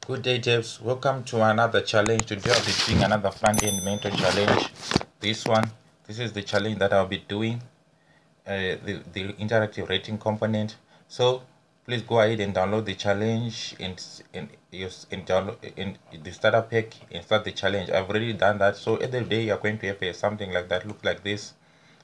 Good day, devs. Welcome to another challenge. Today I'll be doing another Frontend Mentor challenge. This is the challenge that I'll be doing, the interactive rating component. So please go ahead and download the challenge and download in the starter pack and start the challenge. I've already done that. So every day you're going to have something like that, look like this.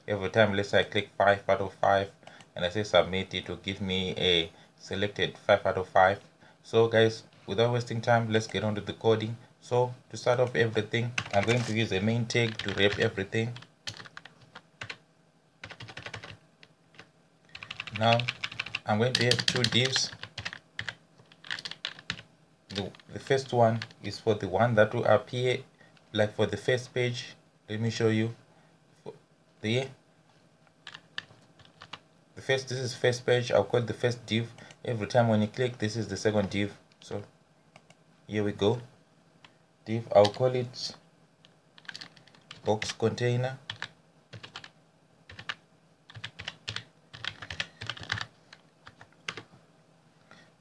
Every time, let's say I click 5 out of 5 and I say submit, it will give me a selected 5 out of 5. So guys, without wasting time, let's get on to the coding. So to start off everything, I'm going to use a main tag to wrap everything. Now I'm going to have two divs. The first one is for the one that will appear like for the first page. Let me show you. This is first page. I'll call the first div. Every time when you click, this is the second div. So here we go. Div, I'll call it box container.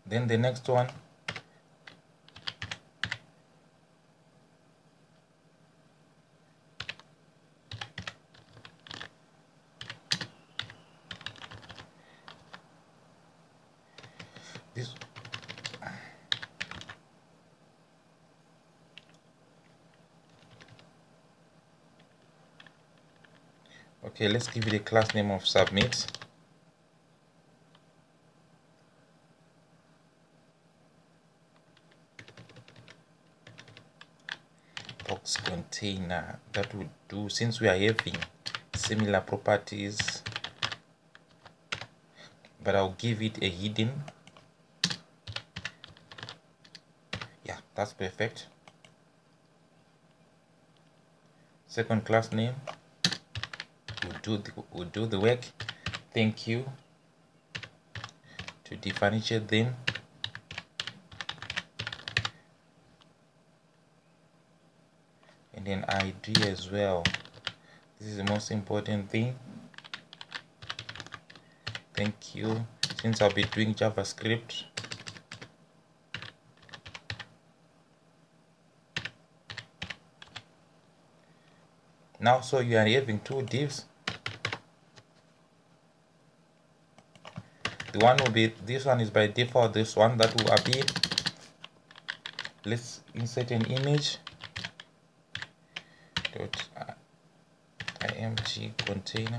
Then the next one, this. Okay, let's give it a class name of submit. Box container, that would do since we are having similar properties, but I'll give it a hidden. Yeah, that's perfect. Second class name will do the work. Thank you. To differentiate them, and then ID as well. This is the most important thing. Thank you. Since I'll be doing JavaScript, now so you are having two divs. The one will be, this one is by default, this one that will appear. Let's insert an image. .img container.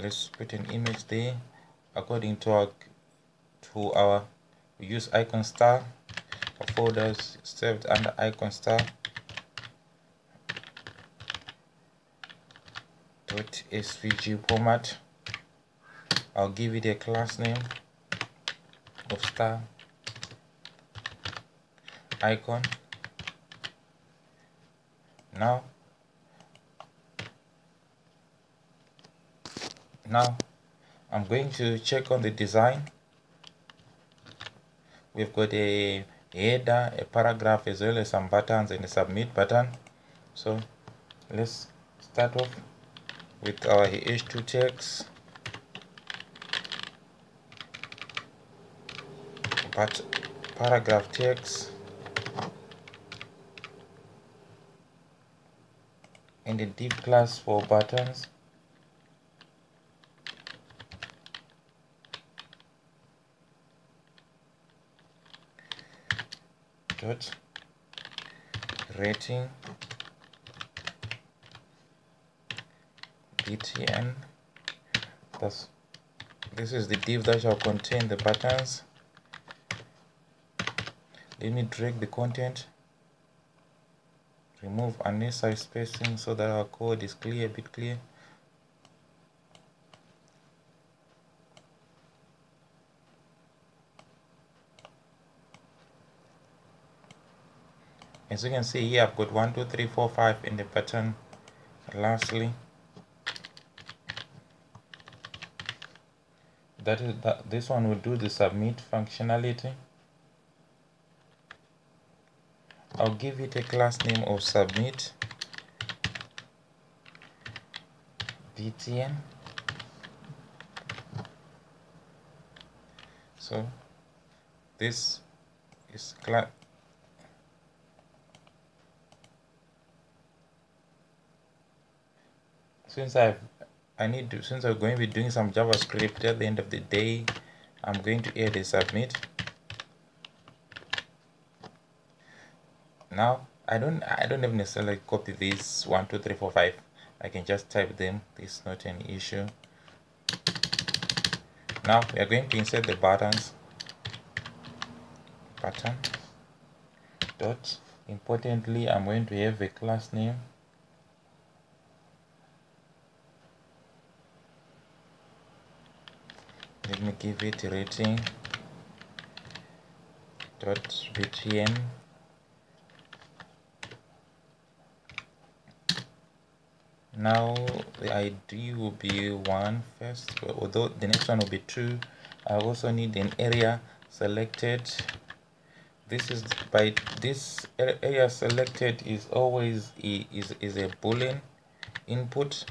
Let's put an image there. According to our we use icon star. Our folders saved under icon star. .svg format. I'll give it a class name of star icon. Now I'm going to check on the design. We've got a header, a paragraph, as well as some buttons and a submit button. So let's start off with our h2 text, but paragraph text, and a div class for buttons. Dot rating btn. This is the div that shall contain the buttons. Let me drag the content, remove unnecessary spacing so that our code is clear, a bit clear. As you can see here, I've got 1, 2, 3, 4, 5 in the button. Lastly, this one will do the submit functionality. I'll give it a class name of submit btn. So this is class. Since I'm going to be doing some JavaScript at the end of the day, I'm going to add a submit. Now I don't even necessarily copy these 1 2 3 4 5. I can just type them. This is not an issue. Now we are going to insert the buttons. Button dot. Importantly, I'm going to have a class name. Let me give it rating dot btn. Now the ID will be 1 first, although the next one will be 2. I also need an area selected. This is by this area selected is always is a boolean input.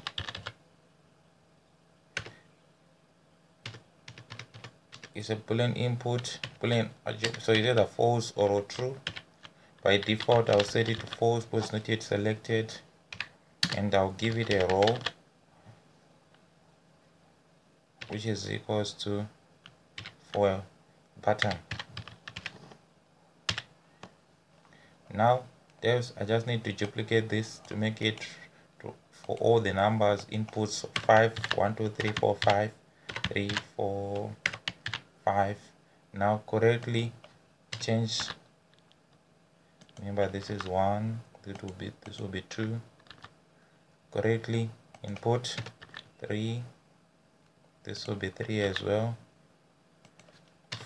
Is a boolean input, boolean, so it's either false or true. By default I'll set it to false because it's not yet selected, and I'll give it a row which is equals to for button. Now I just need to duplicate this to make it for all the numbers inputs 5 1 2 3 4 5 3 4 5. Now correctly change. Remember this is 1, this will be 2. Correctly input 3, this will be 3 as well.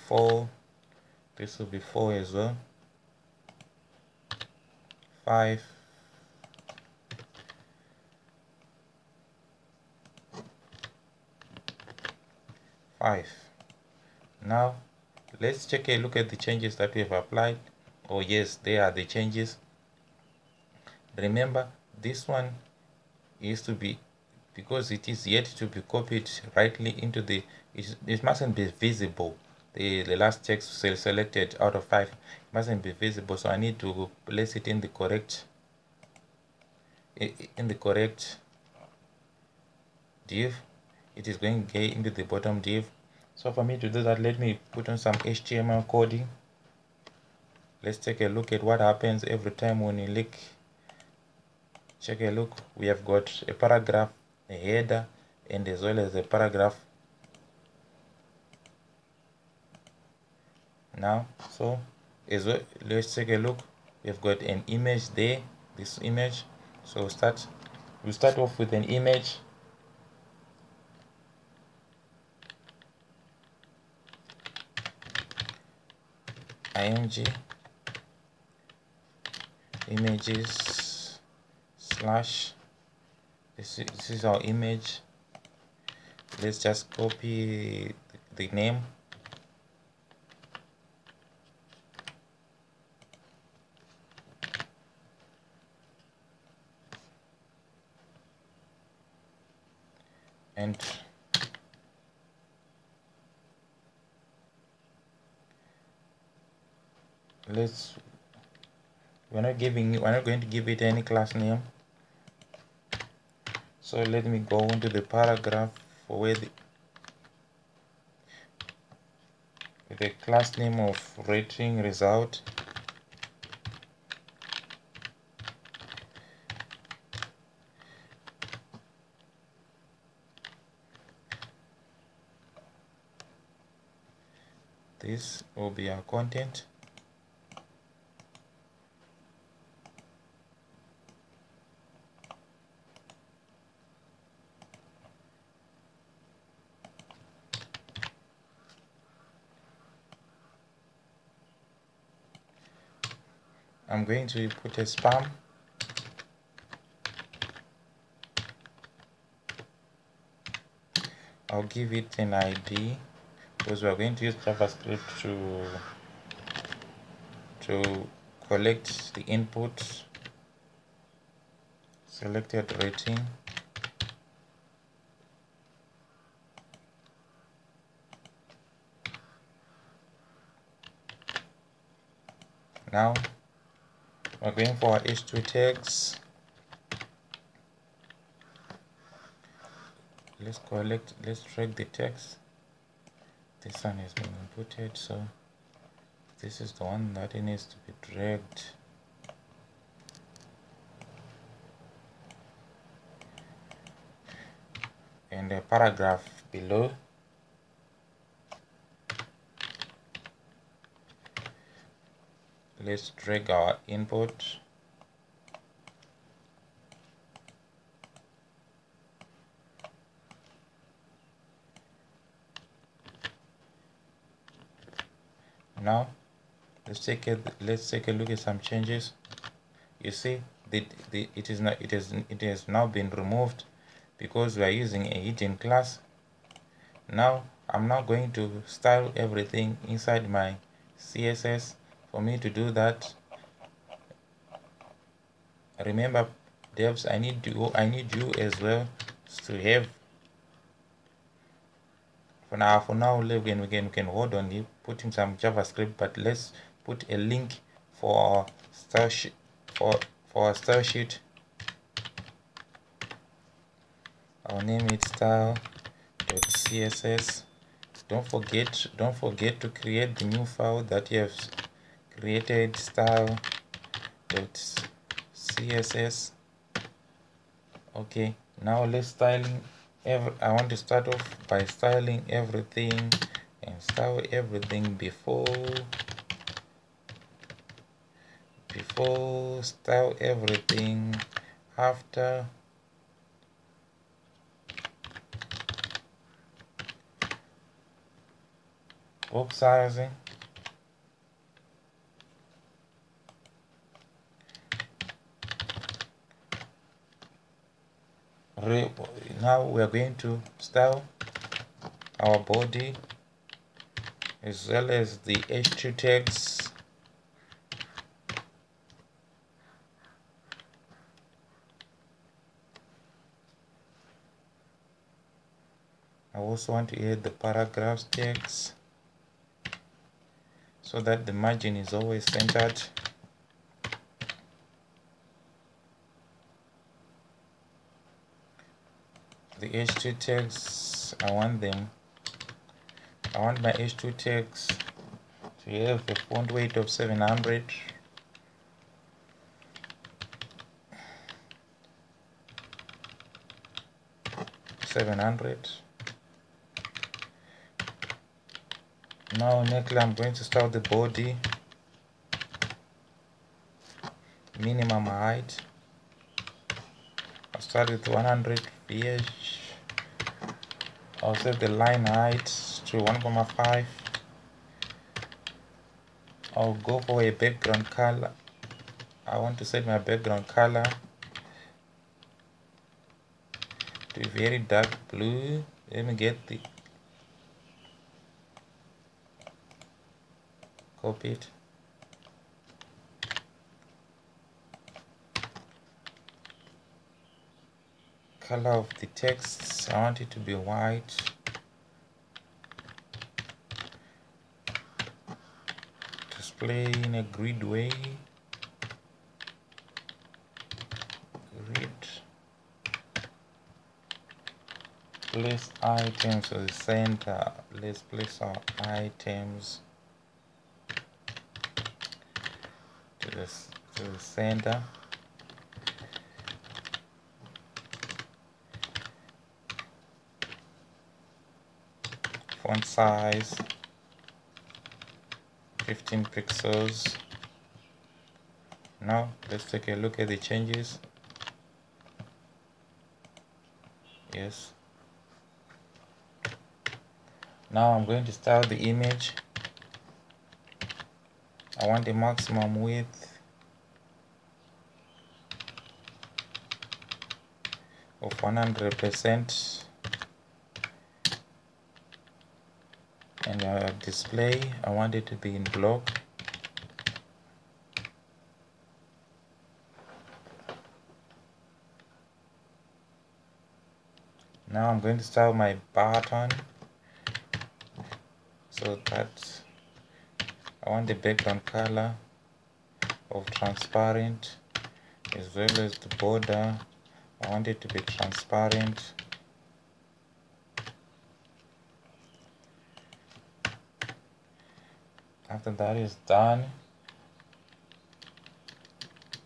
4, this will be 4 as well. 5, Now let's take a look at the changes that we have applied. Oh yes, there are the changes. Remember this one is to be, because it is yet to be copied rightly into the, it mustn't be visible. The last text selected out of 5 mustn't be visible, so I need to place it in the correct div. It is going into the bottom div. So for me to do that, let me put on some HTML coding. Let's take a look at what happens every time when you click. Check a look. We have got a paragraph, a header, and as well as a paragraph. Now, so as well, let's take a look. We've got an image there, this image. So we start off with an image. img images slash, this is our image. Let's just copy the name. And we're not going to give it any class name. So let me go into the paragraph for where with the class name of rating result. This will be our content. I'm going to put a spam. I'll give it an ID because we are going to use JavaScript to collect the input selected rating. Now we're going for our h2 tags. Let's drag the text. This one has been inputted, so this is the one that it needs to be dragged. And a paragraph below. Let's drag our input. Now let's take a look at some changes. You see it has now been removed because we are using a hidden class. Now I'm not going to style everything inside my CSS. For me to do that, remember devs, I need you as well to have. For now we can hold on putting some JavaScript, but let's put a link for our style sheet for our style sheet. I'll name it style.css. Don't forget to create the new file that you have created, style.css. Okay, now let's styling. I want to start off by styling everything and style everything before style everything after. Box sizing. Now we are going to style our body as well as the h2 tags. I also want to add the paragraphs tags so that the margin is always centered. The h2 tags, I want my h2 tags to have a font weight of 700. Now next I'm going to start the body. Minimum height, I'll start with 100 ph. I'll set the line height to 1,5. I'll go for a background color. I want to set my background color to very dark blue. Let me get the copy it. Color of the text, I want it to be white. Display in a grid way. Grid. Place items to the center. Let's place our items to the center. Font size 15 pixels. Now let's take a look at the changes. Yes. Now I'm going to style the image. I want a maximum width of 100%. And our display, I want it to be in block. Now I'm going to style my button so that I want the background color of transparent, as well as the border. I want it to be transparent. After that is done,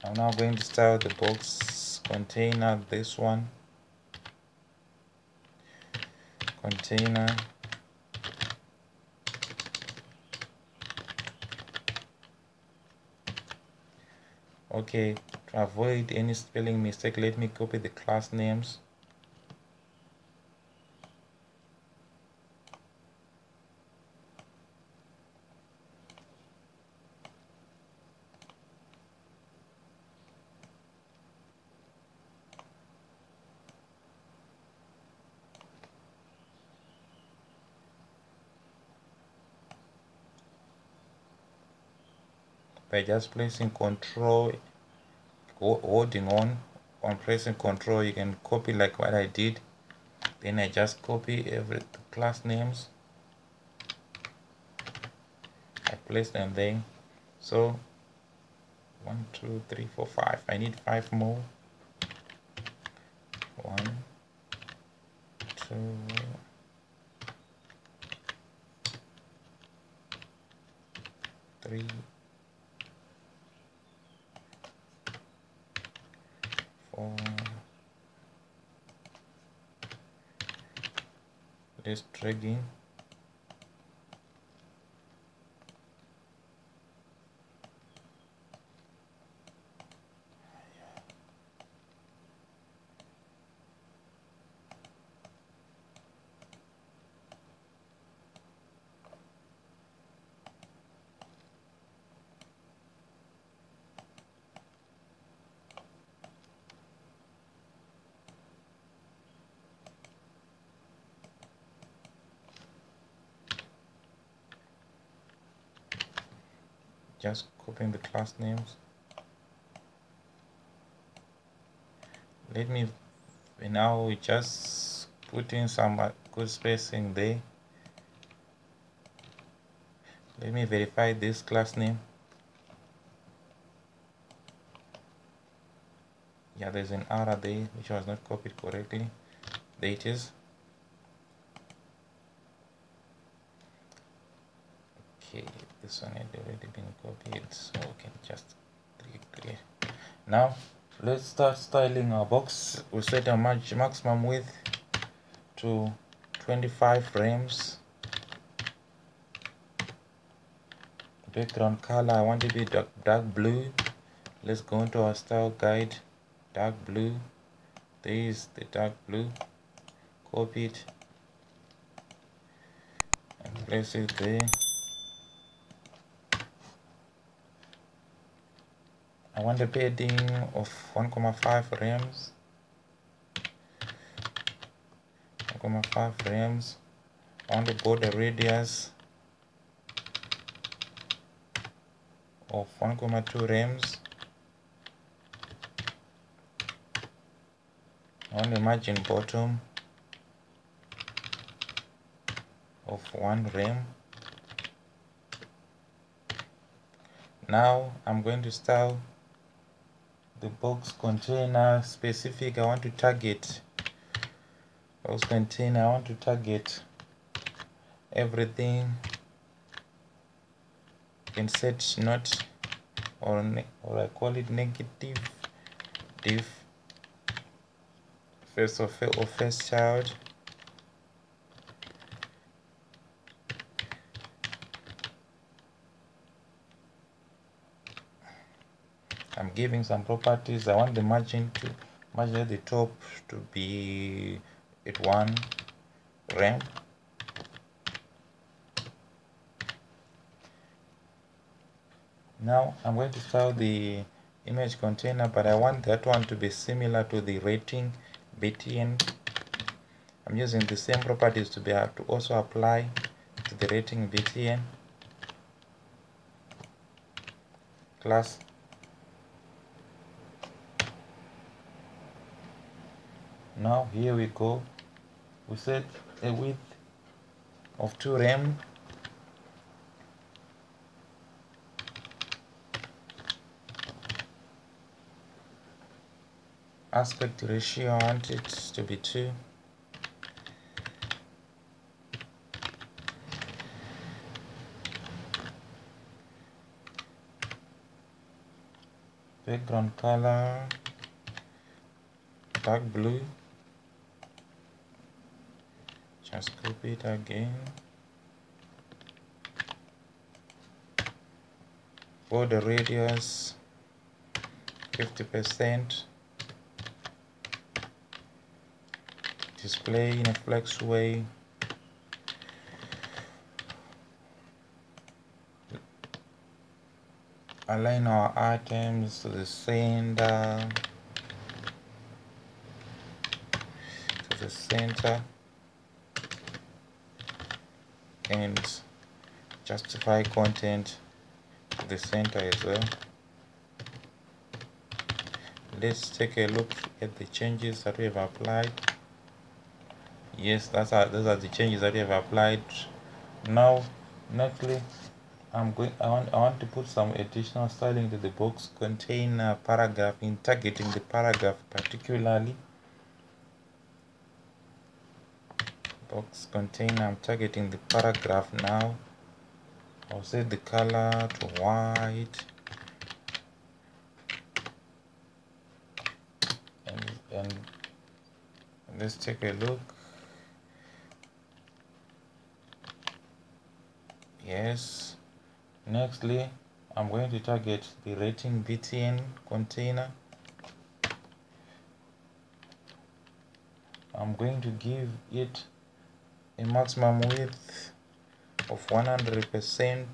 I'm now going to style the box container, this one, container. Okay, to avoid any spelling mistake, let me copy the class names. By just placing control, holding on pressing control, you can copy like what I did. Then I just copy every class names, I place them there. So 1 2 3 4 5, I need 5 more. 1 2 3 4. Let's drag in. Just copying the class names. Let me now just put in some good spacing there. Let me verify this class name. Yeah, there's an error there which was not copied correctly. There it is. Okay, this one had already been copied, so we can just click clear. Now let's start styling our box. We set a maximum width to 25 frames. Background color, I want it to be dark blue. Let's go into our style guide, dark blue. There is the dark blue. Copy it and place it there. I want a padding of 1,5 rems. 1,5 rems. I want the border radius of 1,2 rems. I want the margin bottom of 1 rem. Now I'm going to style the box container specific. I want to target box container. I want to target everything. You can set not or I call it negative div first of first child. I'm giving some properties. I want the margin at the top to be at 1 rem. Now I'm going to style the image container, but I want that one to be similar to the rating btn. I'm using the same properties to be able to also apply to the rating btn class. Now here we go. We set a width of 2 rem. Aspect ratio, I want it to be 2. Background color, dark blue. Just copy it again. Border radius 50%. Display in a flex way. Align our items to the center. And justify content to the center as well. Let's take a look at the changes that we have applied. Yes, those are the changes that we have applied. Now, nextly, I want to put some additional styling to the box container paragraph in targeting the paragraph particularly. Box container, I'm targeting the paragraph now. I'll set the color to white and let's take a look. Yes. Nextly, I'm going to target the rating btn container. I'm going to give it a maximum width of 100%.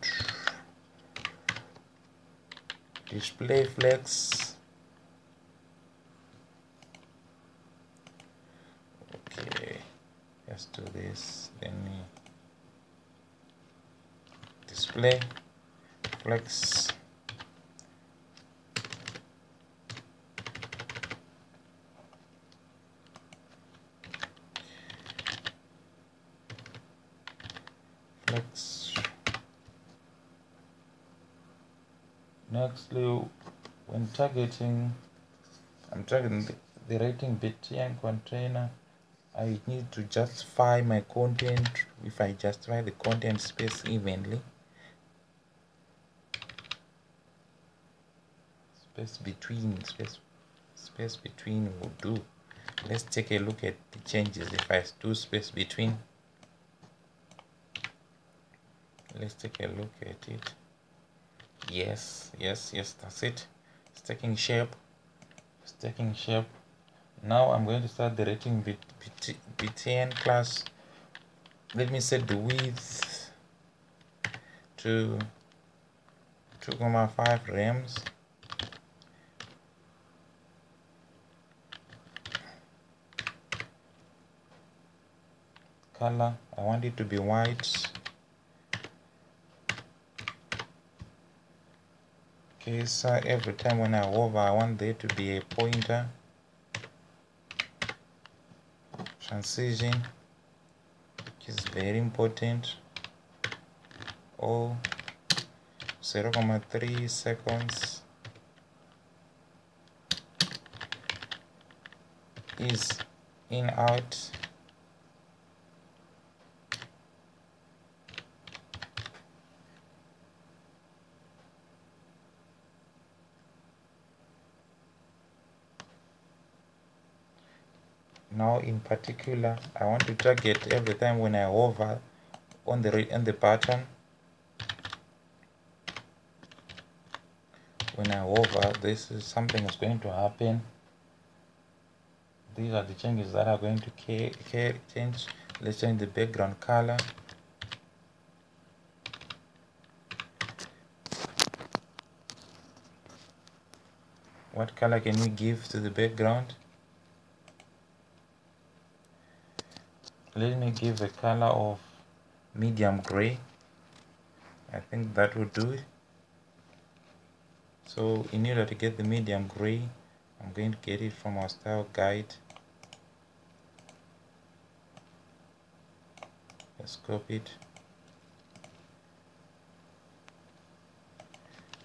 Display flex. Okay, let's do this. Then display flex. Nextly, when targeting, I'm targeting the rating btn container. I need to justify my content. If I justify the content space evenly, space between will do. Let's take a look at the changes if I do space between. Let's take a look at it. Yes, that's it. It's taking shape. Now I'm going to start the rating btn class. Let me set the width to 2.5 rems. Color, I want it to be white. Okay, so every time when I hover, I want there to be a pointer. Transition, which is very important. All 0.3 seconds is in out. Now in particular, I want to target every time when I hover on the button. When I hover, this is something is going to happen. These are the changes that are going to change. Let's change the background color. What color can we give to the background? Let me give a color of medium gray. I think that will do it. So in order to get the medium gray, I'm going to get it from our style guide. Let's copy it.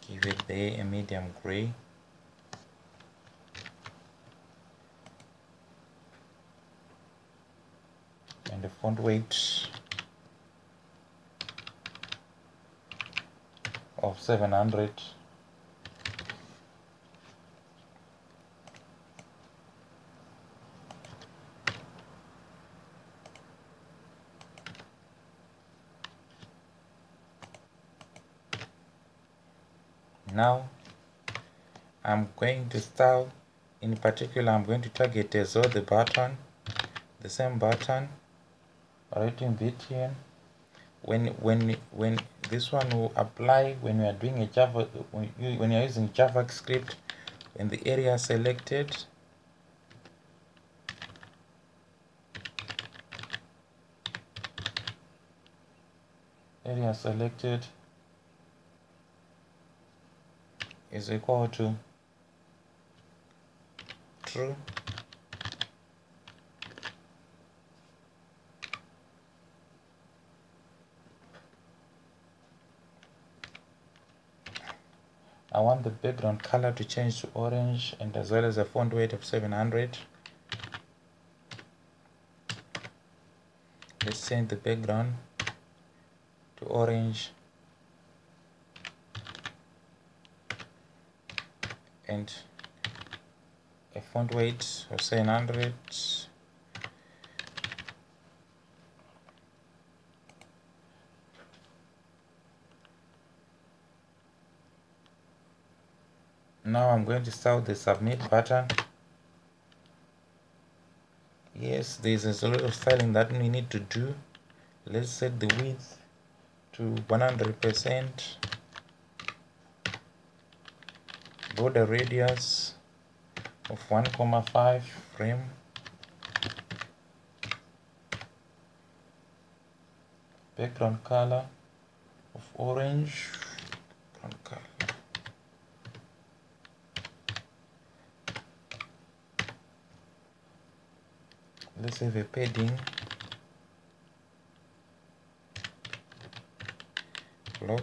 Give it there a medium gray. and the font weight of 700. Now I'm going to style, in particular I'm going to target as well the button, the same button, writing btn. When this one will apply when we are doing a Java, when you're using JavaScript, when the area selected, is equal to true, I want the background color to change to orange, and as well as a font weight of 700. Let's change the background to orange and a font weight of 700. Now I'm going to start the submit button. Yes, there's a lot of styling that we need to do. Let's set the width to 100%, border radius of 1,5 frame, background color of orange, background color. Let's have a padding block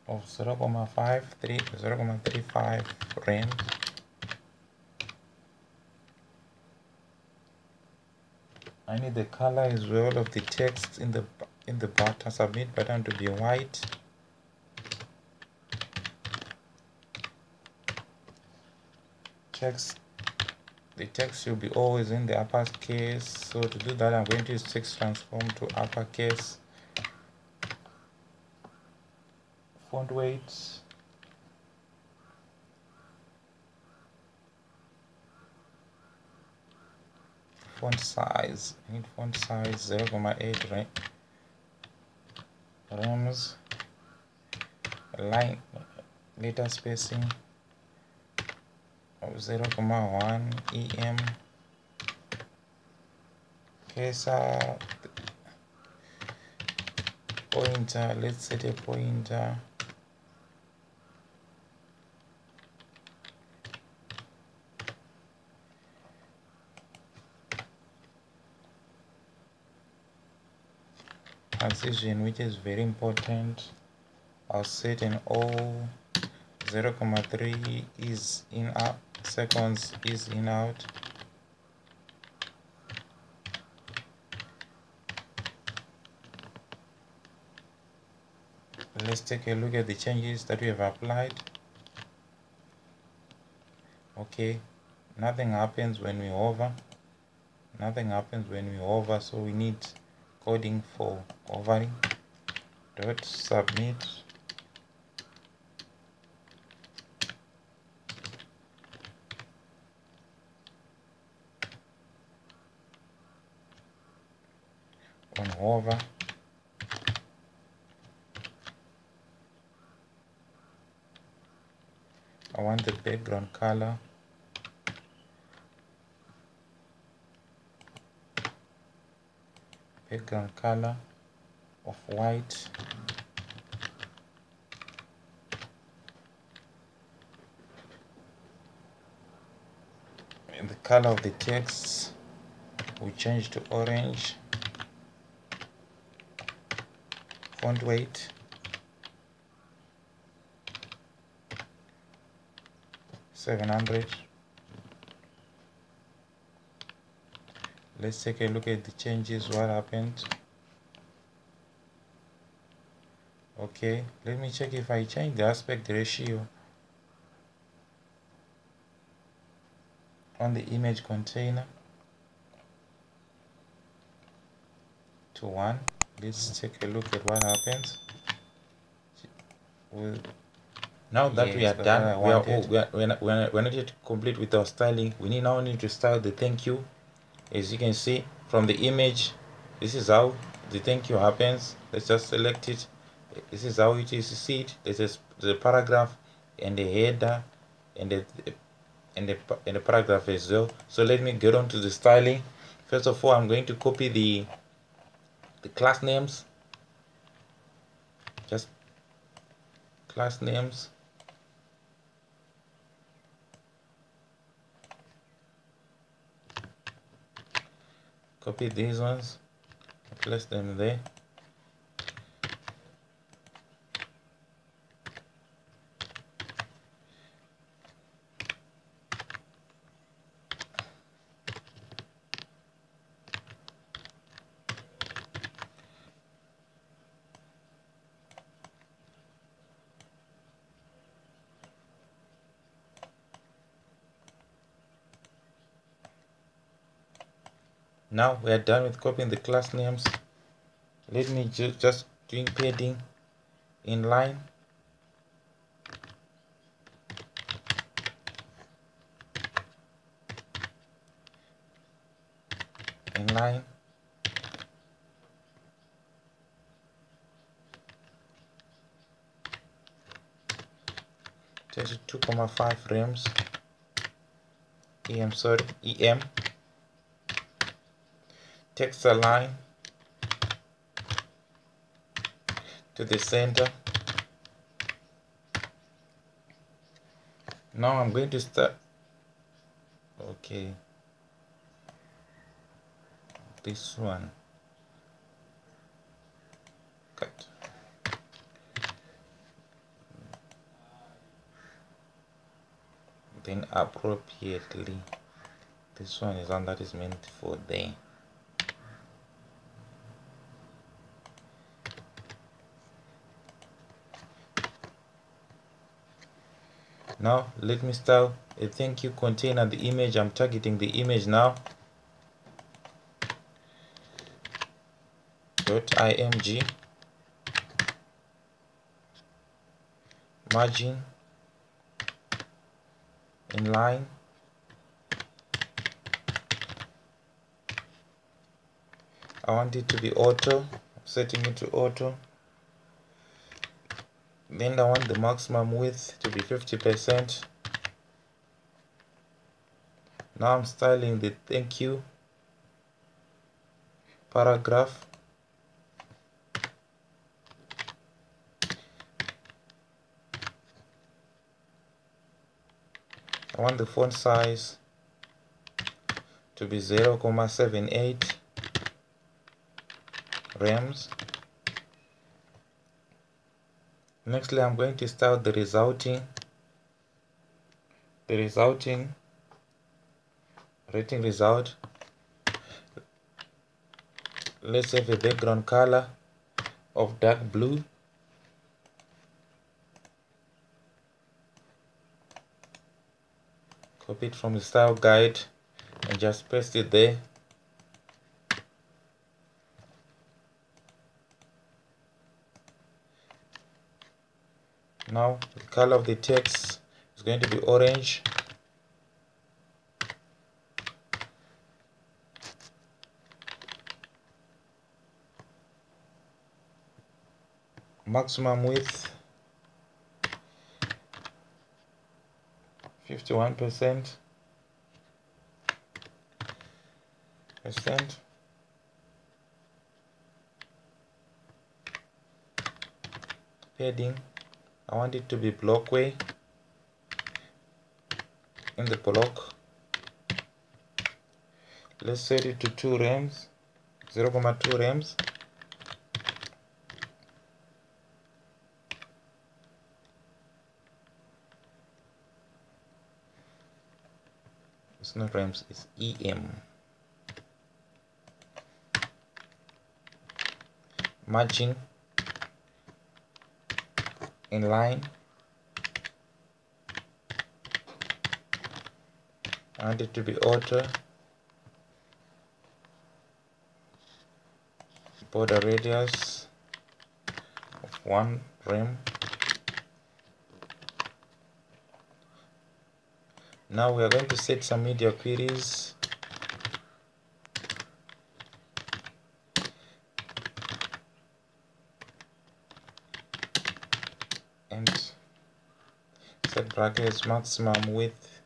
of 0,35 frame. I need the color as well of the text in the button, submit button, to be white. The text should be always in the uppercase. So to do that, I'm going to use text transform to uppercase. Font weight, font size. I need font size 0,8 rems. Line letter spacing of 0,1 em. Cursor pointer, let's set a pointer. Transition, which is very important, I'll set an O. 0,3 is in out, seconds is in out. Let's take a look at the changes that we have applied. Okay, nothing happens when we hover. So we need coding for hovering. Dot submit. On hover, I want the background color of white. And the color of the text we change to orange. Font weight 700. Let's take a look at the changes, what happened. Okay, let me check if I change the aspect ratio on the image container to 1. Let's take a look at what happens. Now that we are done, we're not yet complete with our styling. We now need to style the thank you. As you can see from the image, this is how the thank you happens. Let's just select it. This is how it is. You see it. This is the paragraph and the header and the paragraph as well. So let me get on to the styling. First of all, I'm going to copy the class names. Just class names. Copy these ones, place them there. Now we are done with copying the class names. Let me just doing padding in line. In line. 32.5 rems. EM. Text align to the center. Now I'm going to start. Okay, this one cut. Then appropriately, this one is one that is meant for there. Now let me style a thank you container the image. I'm targeting the image now. .img margin inline I want it to be auto. I'm setting it to auto. Then I want the maximum width to be 50%. Now I'm styling the thank you paragraph. I want the font size to be 0.78 rems. Nextly, I'm going to style the resulting rating result. Let's have a background color of dark blue. Copy it from the style guide and just paste it there. Now the color of the text is going to be orange. Maximum width 51%. Padding, I want it to be blockway in the block. Let's set it to 2 rems, 0.2 rems. It's not rems, it's EM. margin inline. I want it to be auto. Border radius of 1 rem. Now we are going to set some media queries. And set brackets maximum width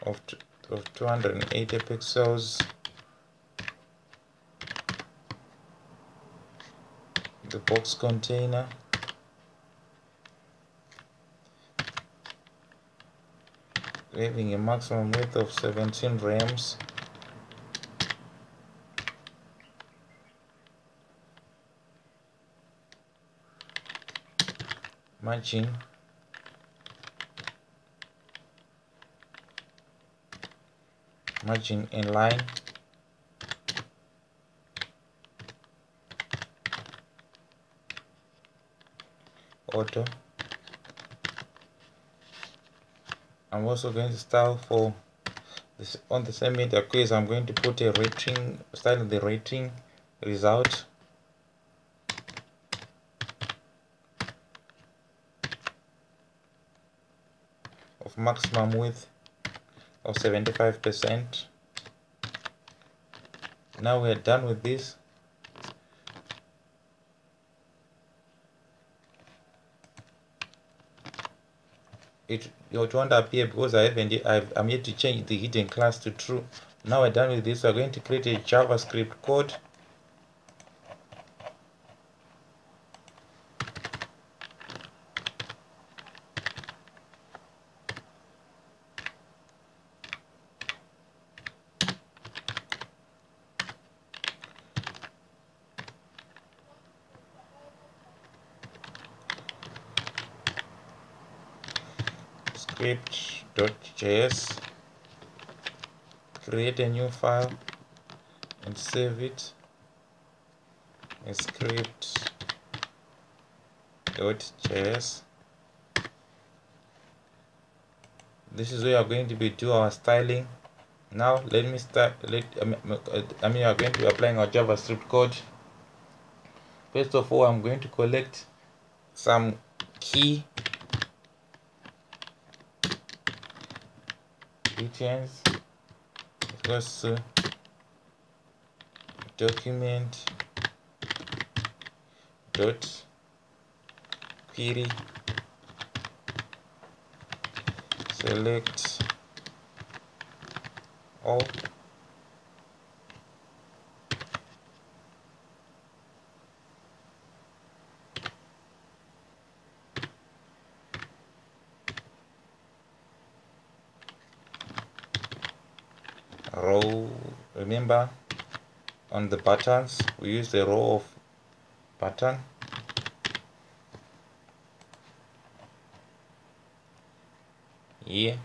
of 280 pixels. The box container. Having a maximum width of 17 rems. Margin inline. Auto. I'm also going to style for this on the same media quiz. I'm going to put a rating, style the rating result. Of maximum width of 75%. Now we're done with this. It won't appear because I'm yet to change the hidden class to true. Now we're done with this. We're going to create a JavaScript code. Script.js, create a new file and save it as script.js. This is where we are going to do our styling. Now let me start. We are going to be applying our JavaScript code. First of all, I'm going to collect some key details. Because document dot query select all row. Remember, on the buttons we use the row of button. Here,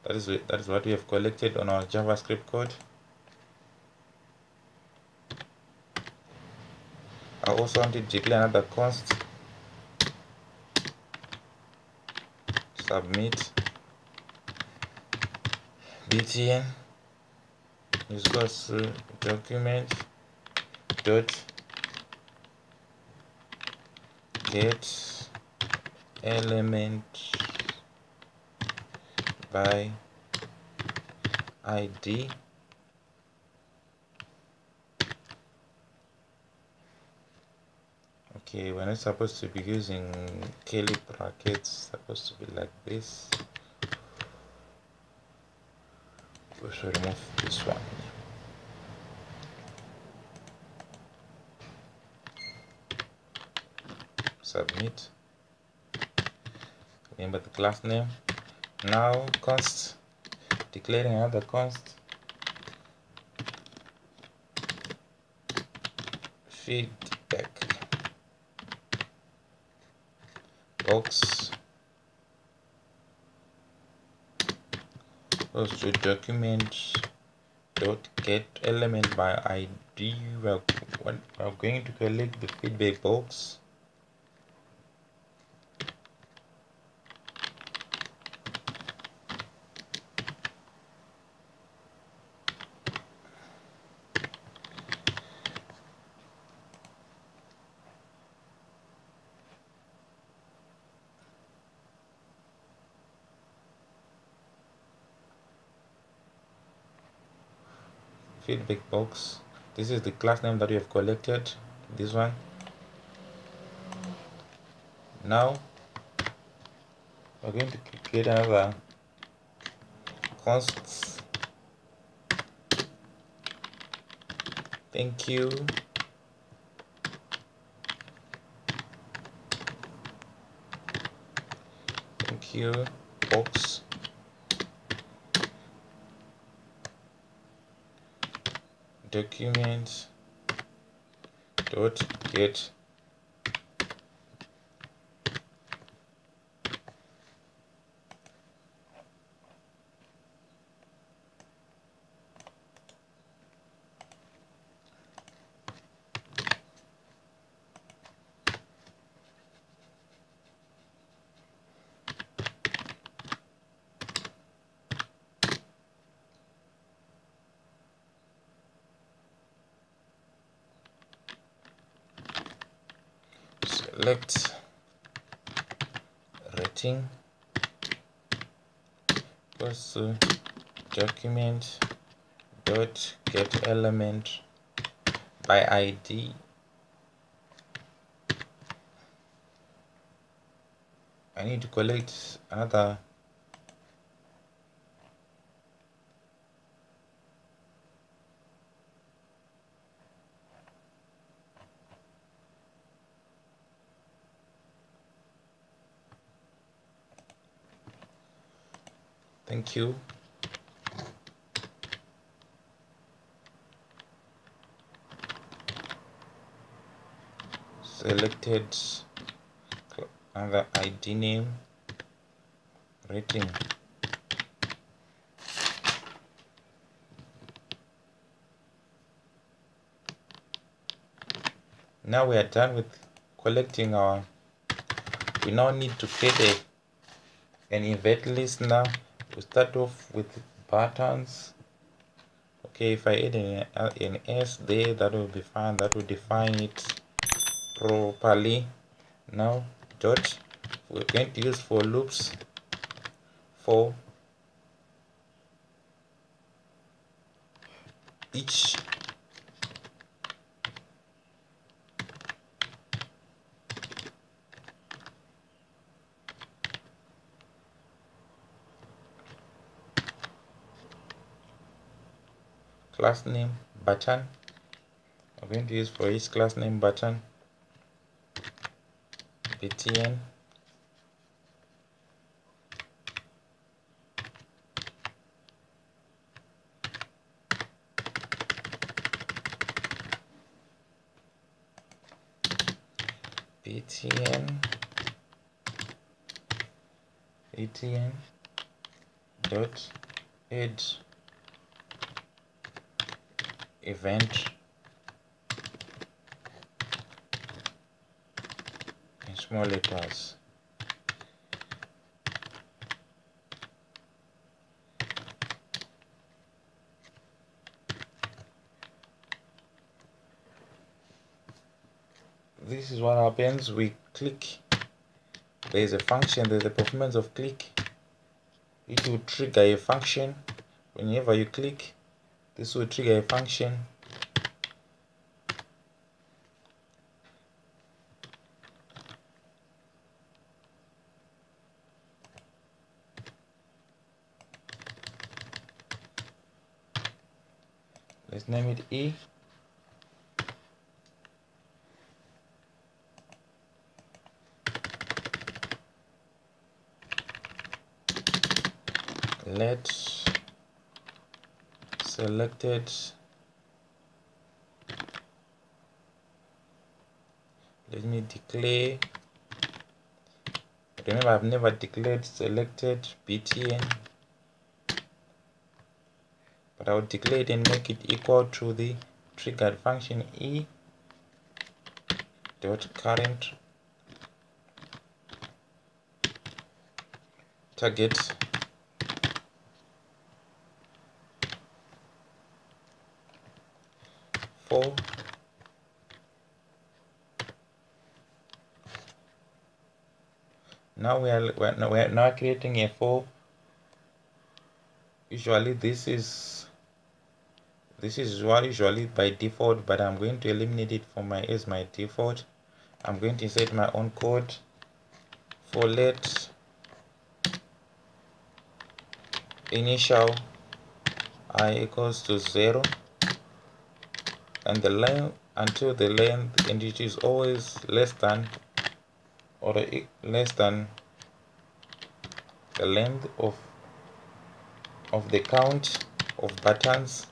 that is what we have collected on our JavaScript code. I also want to declare another const. Submit btn is equals to document dot get element by id. Okay, we're not supposed to be using curly brackets, supposed to be like this. We should remove this one. Submit. Remember the class name. Now const, declaring another const, feedback box goes to document dot get element by ID. We are going to collect the feedback box. Feedback box. This is the class name that we have collected, this one. Now we're going to create another const thank you box document dot get select rating equals to document dot get element by ID. I need to collect another thank you selected another ID name rating. Now we are done with collecting our, we now need to create an event list. Now we start off with buttons. Okay, if I add an S there, that will be fine, that will define it properly. Now dot, we're going to use for loops for each class name button. I'm going to use for each class name button btn dot add event in small letters. This is what happens. We click, there is a function, there's a performance of click. It will trigger a function. Whenever you click, this will trigger a function. Let's name it E. Let selected let me declare, remember I've never declared selected btn, but I will declare it and make it equal to the triggered function e dot current target for now we're now creating a for. Usually this is usually by default, but I'm going to eliminate it for as my default. I'm going to insert my own code for let initial I equals to 0 and the length until the length, and it is always less than or less than the length of the count of buttons.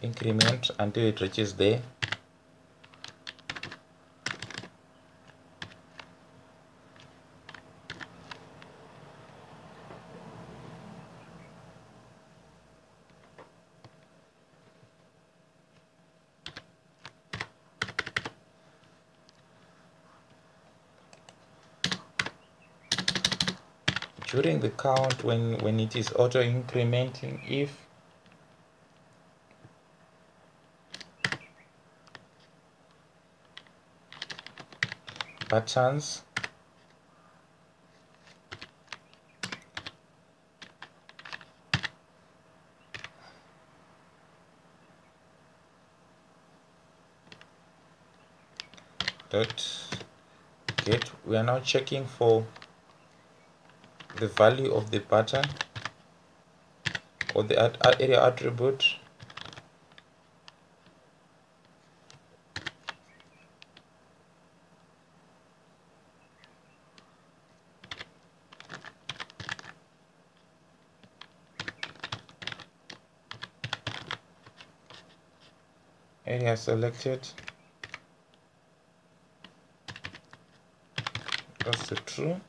Increment until it reaches there. During the count, when it is auto incrementing, if buttons dot get, we are now checking for the value of the button or the area attribute. Area selected equals to true.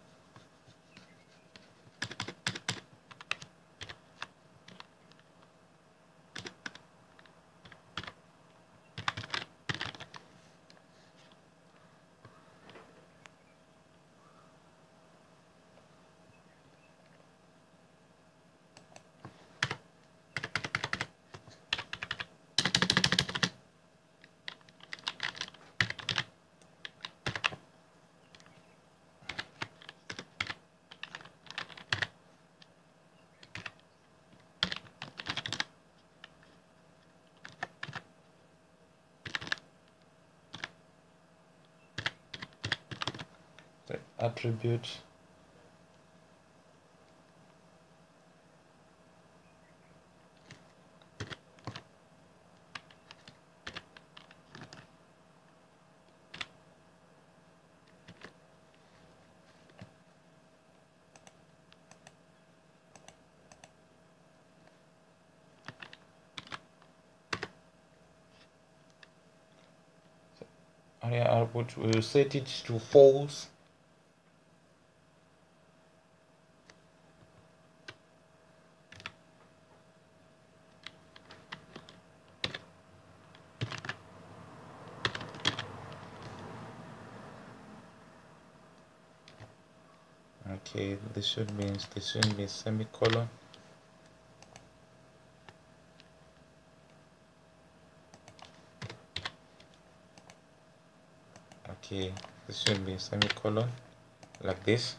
The attribute area output, we will set it to false. Okay, this should be semicolon. Okay, this should be semicolon like this.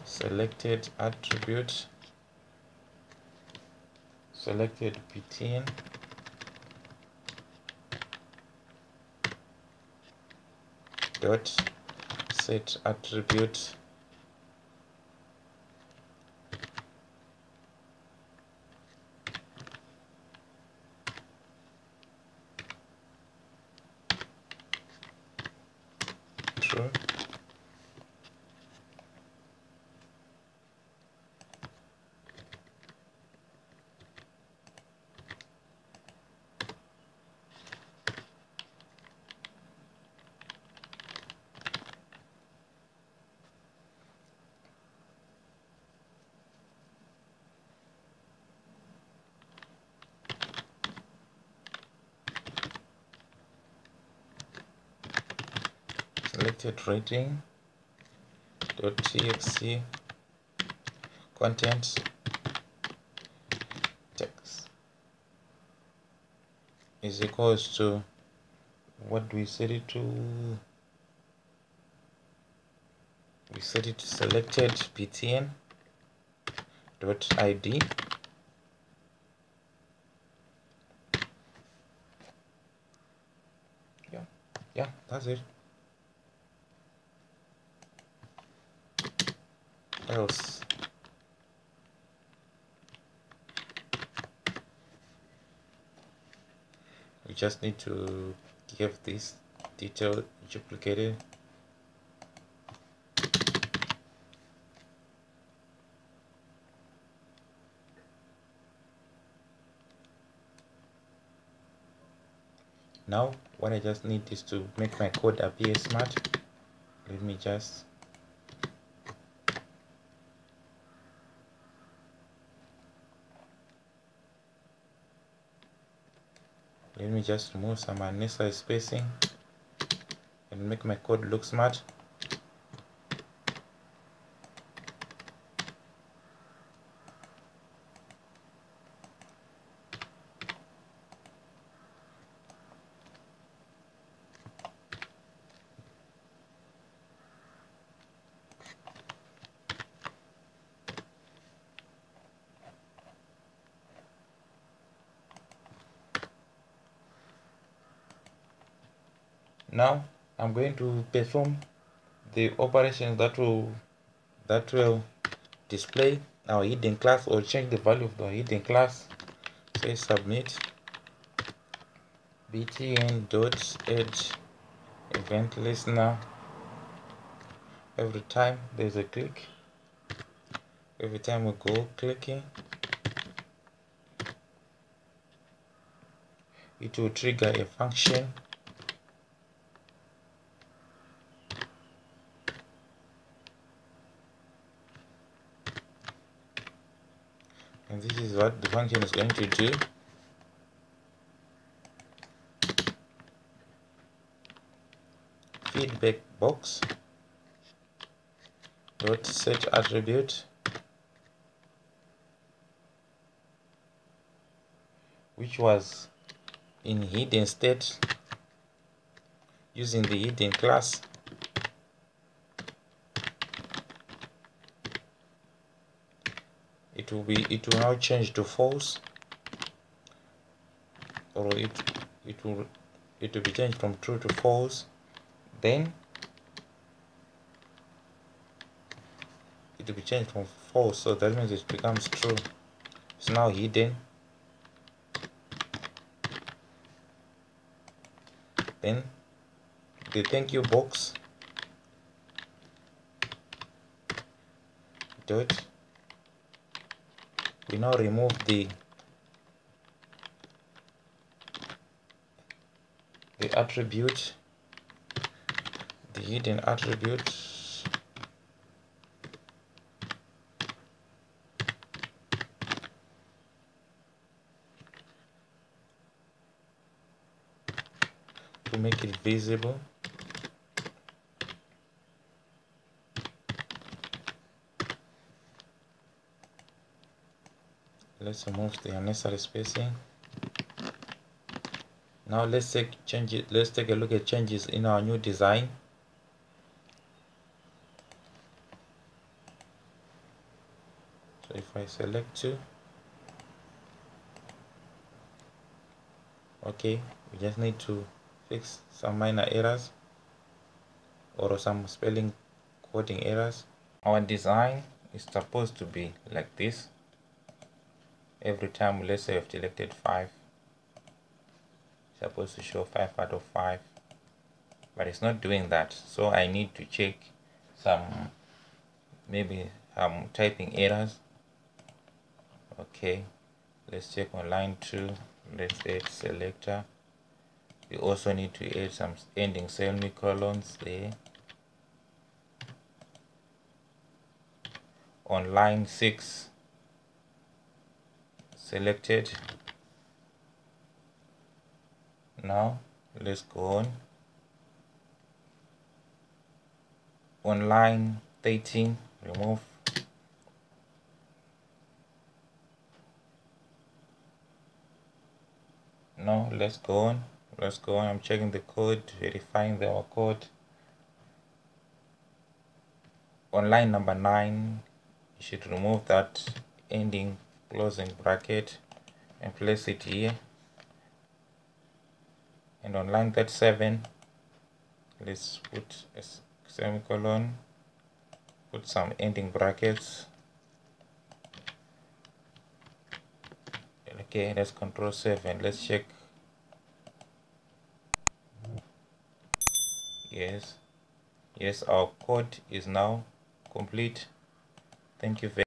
Selected attribute, selected btn, dot set attribute true. Selected rating .txt content text is equals to, what do we set it to? We set it to selected btn dot id. Yeah, that's it. Else we just need to give this detail duplicated. Now what I just need is to make my code appear smart. Let me just remove some unnecessary spacing and make my code look smart. Now I'm going to perform the operations that will display our hidden class or change the value of the hidden class. Say submit btn.add event listener. Every time there's a click, every time we go clicking, it will trigger a function. And this is what the function is going to do. Feedback box dot set attribute, which was in hidden state using the hidden class. It will now change to false, or it will be changed from true to false. Then it will be changed from false, so that means it becomes true. It's now hidden. Then the thank you box dot, we now remove the attribute, the hidden attribute, to make it visible. Let's remove the unnecessary spacing. Now let's take a look at changes in our new design. So if I select 2, okay, we just need to fix some minor errors or some spelling coding errors. Our design is supposed to be like this. Every time, let's say I've selected 5, it's supposed to show 5 out of 5. but it's not doing that. So I need to check some, maybe typing errors. Okay, let's check on line 2. Let's add selector. We also need to add some ending semicolons there. On line 6, selected. Now let's go on. On line 13, remove. No, let's go on. Let's go on. I'm checking the code, verifying our code. On line number 9, you should remove that ending closing bracket and place it here. And on line 37, let's put a semicolon, put some ending brackets. Okay, let's control save and let's check. Yes, our code is now complete. Thank you very